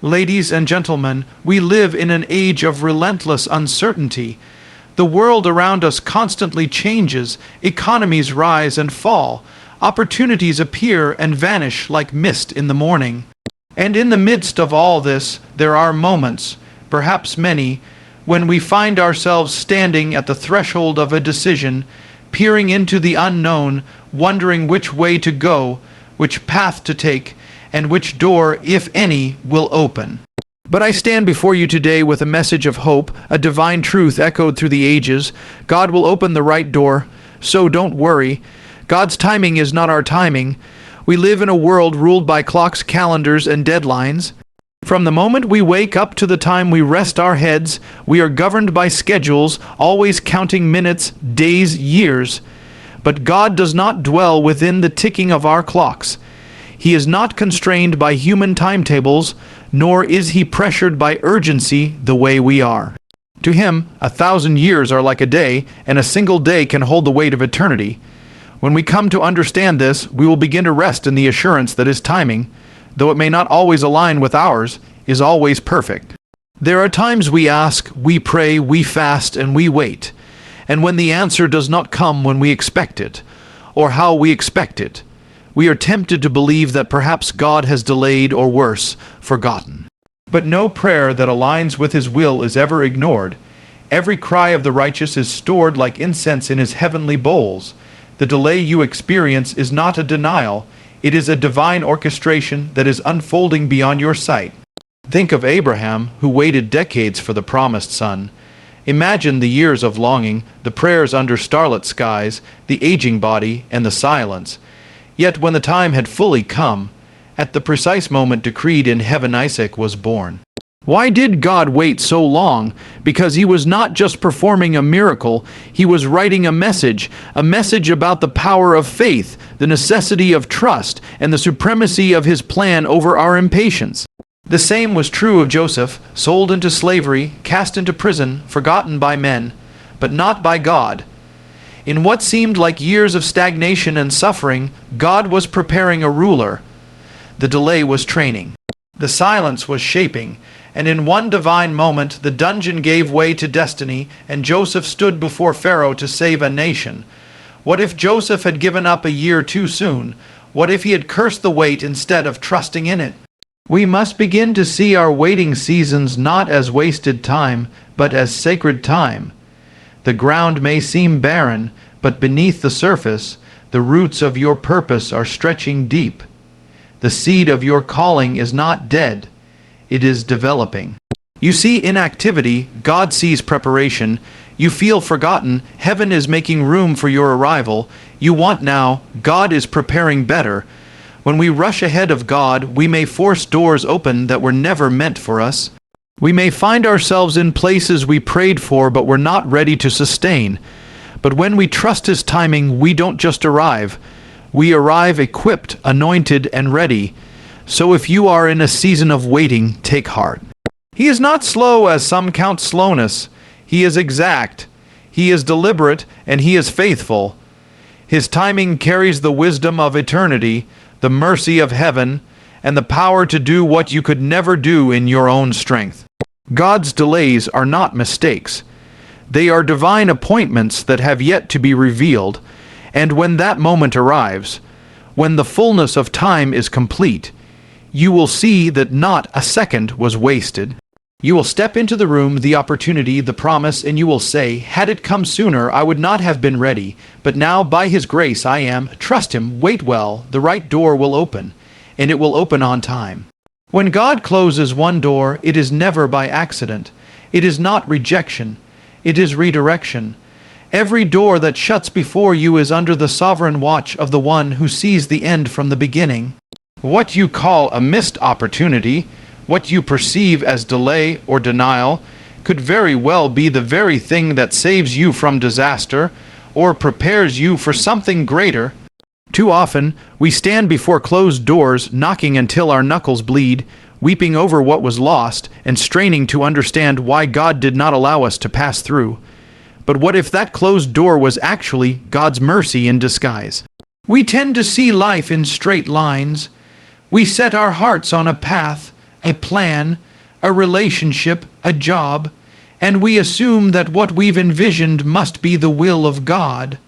Ladies and gentlemen, we live in an age of relentless uncertainty. The world around us constantly changes, economies rise and fall, opportunities appear and vanish like mist in the morning. And in the midst of all this, there are moments, perhaps many, when we find ourselves standing at the threshold of a decision, peering into the unknown, wondering which way to go, which path to take, and which door, if any, will open. But I stand before you today with a message of hope, a divine truth echoed through the ages. God will open the right door, so don't worry. God's timing is not our timing. We live in a world ruled by clocks, calendars, and deadlines. From the moment we wake up to the time we rest our heads, we are governed by schedules, always counting minutes, days, years. But God does not dwell within the ticking of our clocks. He is not constrained by human timetables, nor is he pressured by urgency the way we are. To him, 1,000 years are like a day, and a single day can hold the weight of eternity. When we come to understand this, we will begin to rest in the assurance that his timing, though it may not always align with ours, is always perfect. There are times we ask, we pray, we fast, and we wait. And when the answer does not come when we expect it, or how we expect it, we are tempted to believe that perhaps God has delayed, or worse, forgotten. But no prayer that aligns with his will is ever ignored. Every cry of the righteous is stored like incense in his heavenly bowls. The delay you experience is not a denial. It is a divine orchestration that is unfolding beyond your sight. Think of Abraham, who waited decades for the promised son. Imagine the years of longing, the prayers under starlit skies, the aging body, and the silence. Yet when the time had fully come, at the precise moment decreed in heaven, Isaac was born. Why did God wait so long? Because he was not just performing a miracle, he was writing a message about the power of faith, the necessity of trust, and the supremacy of his plan over our impatience. The same was true of Joseph, sold into slavery, cast into prison, forgotten by men, but not by God. In what seemed like years of stagnation and suffering, God was preparing a ruler. The delay was training. The silence was shaping, and in one divine moment the dungeon gave way to destiny, and Joseph stood before Pharaoh to save a nation. What if Joseph had given up a year too soon? What if he had cursed the wait instead of trusting in it? We must begin to see our waiting seasons not as wasted time, but as sacred time. The ground may seem barren, but beneath the surface, the roots of your purpose are stretching deep. The seed of your calling is not dead, it is developing. You see inactivity, God sees preparation. You feel forgotten, heaven is making room for your arrival. You want now, God is preparing better. When we rush ahead of God, we may force doors open that were never meant for us. We may find ourselves in places we prayed for but were not ready to sustain. But when we trust his timing, we don't just arrive. We arrive equipped, anointed, and ready. So if you are in a season of waiting, take heart. He is not slow as some count slowness. He is exact. He is deliberate, and he is faithful. His timing carries the wisdom of eternity, the mercy of heaven, and the power to do what you could never do in your own strength. God's delays are not mistakes. They are divine appointments that have yet to be revealed, and when that moment arrives, when the fullness of time is complete, you will see that not a second was wasted. You will step into the room, the opportunity, the promise, and you will say, had it come sooner, I would not have been ready, but now by his grace I am. Trust him, wait well, the right door will open, and it will open on time. When God closes one door, it is never by accident. It is not rejection. It is redirection. Every door that shuts before you is under the sovereign watch of the one who sees the end from the beginning. What you call a missed opportunity, what you perceive as delay or denial, could very well be the very thing that saves you from disaster or prepares you for something greater. Too often, we stand before closed doors, knocking until our knuckles bleed, weeping over what was lost, and straining to understand why God did not allow us to pass through. But what if that closed door was actually God's mercy in disguise? We tend to see life in straight lines. We set our hearts on a path, a plan, a relationship, a job, and we assume that what we've envisioned must be the will of God.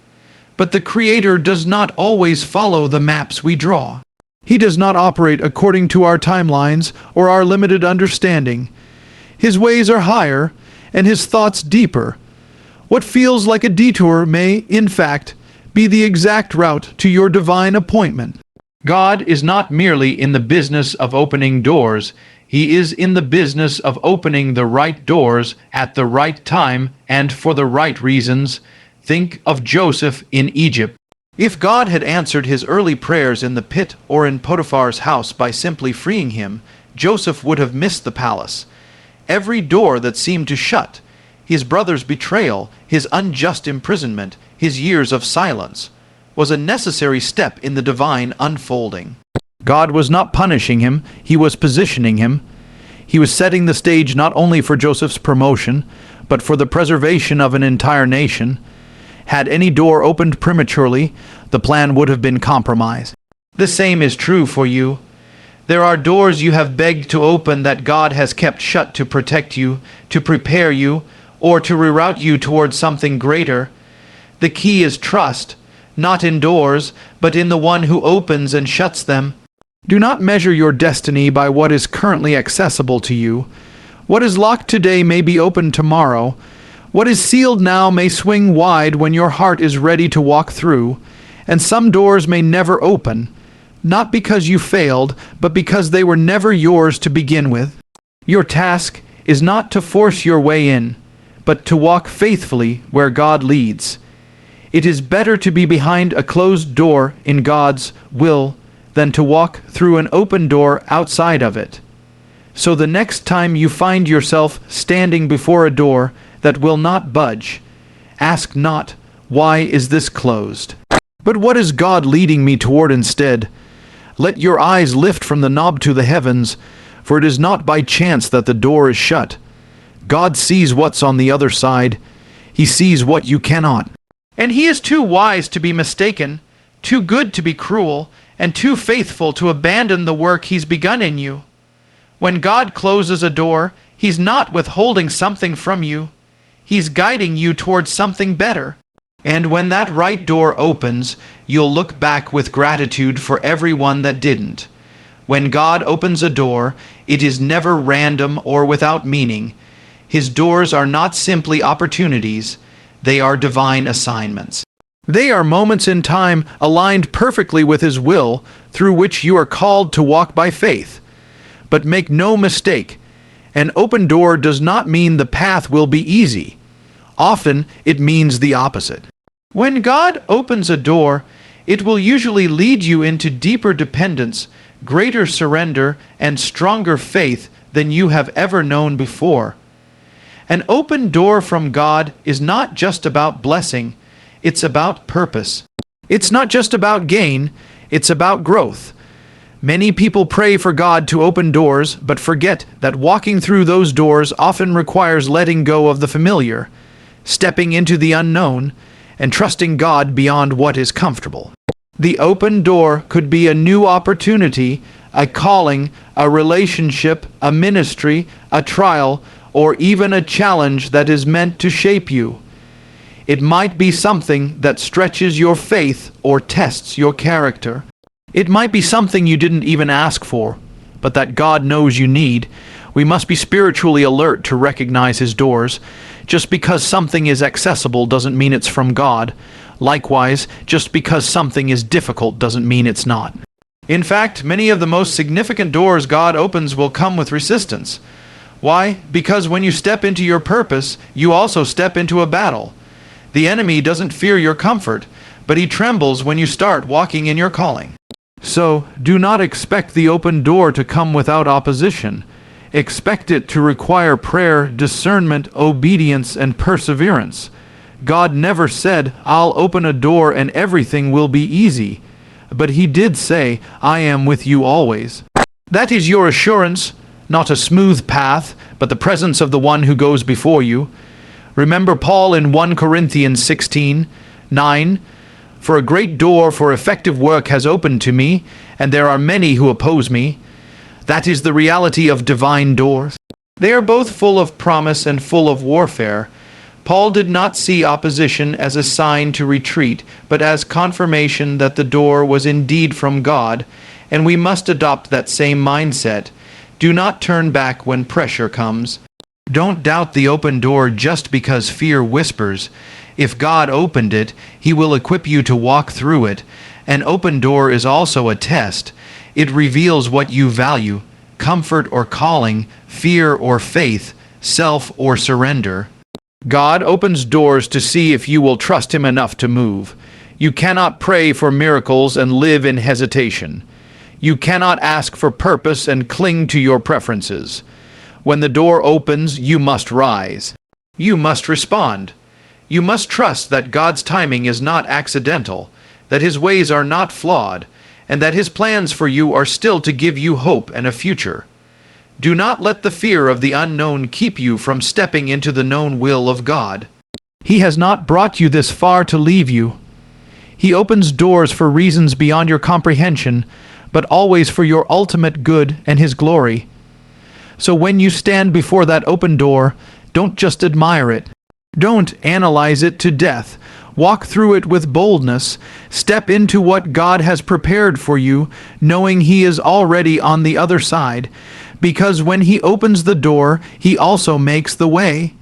But the Creator does not always follow the maps we draw. He does not operate according to our timelines or our limited understanding. His ways are higher, and his thoughts deeper. What feels like a detour may, in fact, be the exact route to your divine appointment. God is not merely in the business of opening doors. He is in the business of opening the right doors at the right time and for the right reasons. Think of Joseph in Egypt. If God had answered his early prayers in the pit or in Potiphar's house by simply freeing him, Joseph would have missed the palace. Every door that seemed to shut, his brother's betrayal, his unjust imprisonment, his years of silence, was a necessary step in the divine unfolding. God was not punishing him, he was positioning him. He was setting the stage not only for Joseph's promotion, but for the preservation of an entire nation. Had any door opened prematurely, the plan would have been compromised. The same is true for you. There are doors you have begged to open that God has kept shut to protect you, to prepare you, or to reroute you towards something greater. The key is trust, not in doors, but in the one who opens and shuts them. Do not measure your destiny by what is currently accessible to you. What is locked today may be opened tomorrow. What is sealed now may swing wide when your heart is ready to walk through, and some doors may never open, not because you failed, but because they were never yours to begin with. Your task is not to force your way in, but to walk faithfully where God leads. It is better to be behind a closed door in God's will than to walk through an open door outside of it. So the next time you find yourself standing before a door that will not budge, ask not, "Why is this closed?" but "What is God leading me toward instead?" Let your eyes lift from the knob to the heavens, for it is not by chance that the door is shut. God sees what's on the other side. He sees what you cannot. And he is too wise to be mistaken, too good to be cruel, and too faithful to abandon the work he's begun in you. When God closes a door, he's not withholding something from you. He's guiding you towards something better. And when that right door opens, you'll look back with gratitude for everyone that didn't. When God opens a door, it is never random or without meaning. His doors are not simply opportunities, they are divine assignments. They are moments in time aligned perfectly with His will, through which you are called to walk by faith. But make no mistake, an open door does not mean the path will be easy. Often it means the opposite. When God opens a door, it will usually lead you into deeper dependence, greater surrender, and stronger faith than you have ever known before. An open door from God is not just about blessing, it's about purpose. It's not just about gain, it's about growth. Many people pray for God to open doors, but forget that walking through those doors often requires letting go of the familiar, stepping into the unknown, and trusting God beyond what is comfortable. The open door could be a new opportunity, a calling, a relationship, a ministry, a trial, or even a challenge that is meant to shape you. It might be something that stretches your faith or tests your character. It might be something you didn't even ask for, but that God knows you need. We must be spiritually alert to recognize His doors. Just because something is accessible doesn't mean it's from God. Likewise, just because something is difficult doesn't mean it's not. In fact, many of the most significant doors God opens will come with resistance. Why? Because when you step into your purpose, you also step into a battle. The enemy doesn't fear your comfort, but he trembles when you start walking in your calling. So, do not expect the open door to come without opposition. Expect it to require prayer, discernment, obedience, and perseverance. God never said, "I'll open a door and everything will be easy." But He did say, "I am with you always." That is your assurance, not a smooth path, but the presence of the one who goes before you. Remember Paul in 1 Corinthians 16:9, "For a great door for effective work has opened to me, and there are many who oppose me. That is the reality of divine doors. They are both full of promise and full of warfare. Paul did not see opposition as a sign to retreat, but as confirmation that the door was indeed from God, and we must adopt that same mindset. Do not turn back when pressure comes. Don't doubt the open door just because fear whispers. If God opened it, He will equip you to walk through it. An open door is also a test. It reveals what you value: comfort or calling, fear or faith, self or surrender. God opens doors to see if you will trust Him enough to move. You cannot pray for miracles and live in hesitation. You cannot ask for purpose and cling to your preferences. When the door opens, you must rise. You must respond. You must trust that God's timing is not accidental, that His ways are not flawed, and that His plans for you are still to give you hope and a future. Do not let the fear of the unknown keep you from stepping into the known will of God. He has not brought you this far to leave you. He opens doors for reasons beyond your comprehension, but always for your ultimate good and His glory. So when you stand before that open door, don't just admire it. Don't analyze it to death. Walk through it with boldness. Step into what God has prepared for you, knowing He is already on the other side. Because when He opens the door, He also makes the way.